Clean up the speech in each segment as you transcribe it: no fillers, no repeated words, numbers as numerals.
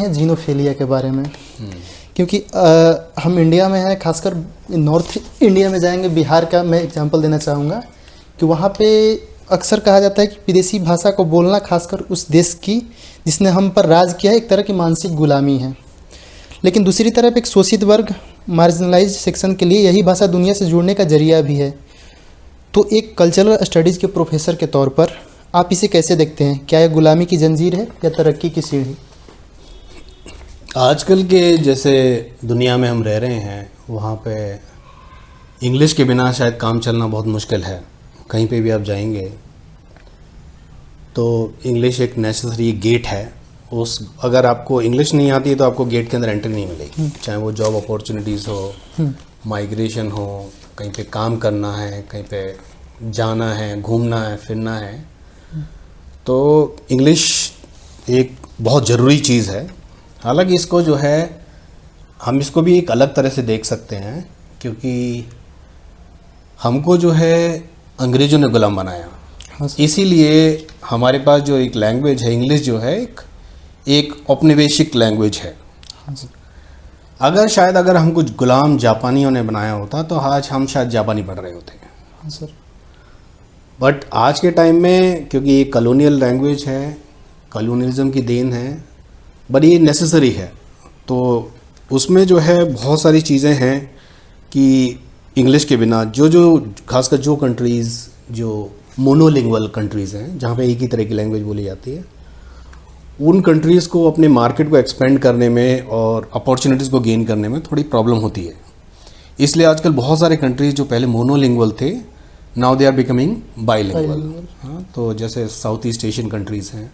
जीनोफेलिया के बारे में, क्योंकि हम इंडिया में हैं, खासकर नॉर्थ इंडिया में जाएंगे, बिहार का मैं एग्जांपल देना चाहूँगा कि वहाँ पे अक्सर कहा जाता है कि विदेशी भाषा को बोलना, खासकर उस देश की जिसने हम पर राज किया है, एक तरह की मानसिक गुलामी है। लेकिन दूसरी तरफ एक शोषित वर्ग, मार्जिनलाइज्ड सेक्शन के लिए यही भाषा दुनिया से जुड़ने का जरिया भी है। तो एक कल्चरल स्टडीज़ के प्रोफेसर के तौर पर आप इसे कैसे देखते हैं? क्या यह गुलामी की जंजीर है या तरक्की की सीढ़ी? आजकल के जैसे दुनिया में हम रह रहे हैं, वहाँ पे इंग्लिश के बिना शायद काम चलना बहुत मुश्किल है। कहीं पे भी आप जाएंगे तो इंग्लिश एक नेसेसरी गेट है। अगर आपको इंग्लिश नहीं आती है तो आपको गेट के अंदर एंट्री नहीं मिलेगी, चाहे वो जॉब अपॉर्चुनिटीज़ हो, माइग्रेशन हो, कहीं पे काम करना है, कहीं पे जाना है, घूमना है, फिरना है। तो इंग्लिश एक बहुत ज़रूरी चीज़ है। हालांकि इसको जो है हम इसको भी एक अलग तरह से देख सकते हैं, क्योंकि हमको जो है अंग्रेज़ों ने गुलाम बनाया। इसीलिए हमारे पास जो एक लैंग्वेज है इंग्लिश, जो है एक औपनिवेशिक लैंग्वेज है। अगर हम कुछ गुलाम जापानियों ने बनाया होता तो आज हम शायद जापानी पढ़ रहे होते हैं। बट आज के टाइम में क्योंकि ये कॉलोनियल लैंग्वेज है, कॉलोनियलिज्म की देन है, बट ये नेसेसरी है। तो उसमें जो है बहुत सारी चीज़ें हैं कि इंग्लिश के बिना जो खासकर जो कंट्रीज़ जो मोनोलिंगुअल कंट्रीज़ हैं, जहाँ पे एक ही तरह की लैंग्वेज बोली जाती है, उन कंट्रीज़ को अपने मार्केट को एक्सपेंड करने में और अपॉर्चुनिटीज़ को गेन करने में थोड़ी प्रॉब्लम होती है। इसलिए आजकल बहुत सारे कंट्रीज़ जो पहले मोनोलिंगुअल थे, now they are becoming bilingual. हाँ, तो जैसे साउथ ईस्ट एशियन कंट्रीज़ हैं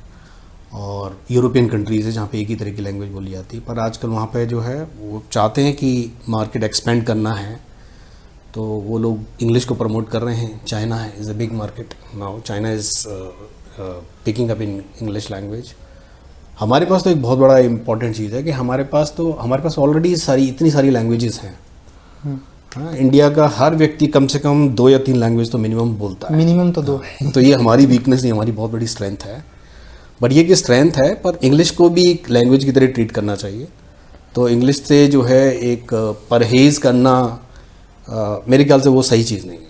और यूरोपियन कंट्रीज़ है जहाँ पे एक ही तरह की लैंग्वेज बोली जाती है। पर आजकल वहाँ पे जो है वो चाहते हैं कि मार्केट एक्सपेंड करना है, तो वो लोग इंग्लिश को प्रमोट कर रहे हैं। चाइना है is a big market now, China is picking up in English language. हमारे पास तो एक बहुत बड़ा इम्पॉर्टेंट चीज़ है कि हमारे पास ऑलरेडी इतनी सारी लैंग्वेजेस हैं। हाँ, इंडिया का हर व्यक्ति कम से कम 2 या 3 लैंग्वेज तो मिनिमम बोलता है। मिनिमम तो 2 है। तो ये हमारी वीकनेस नहीं, हमारी बहुत बड़ी स्ट्रेंथ है। बट ये कि स्ट्रेंथ है, पर इंग्लिश को भी एक लैंग्वेज की तरह ट्रीट करना चाहिए। तो इंग्लिश से जो है एक परहेज़ करना, मेरे ख्याल से वो सही चीज़ नहीं है।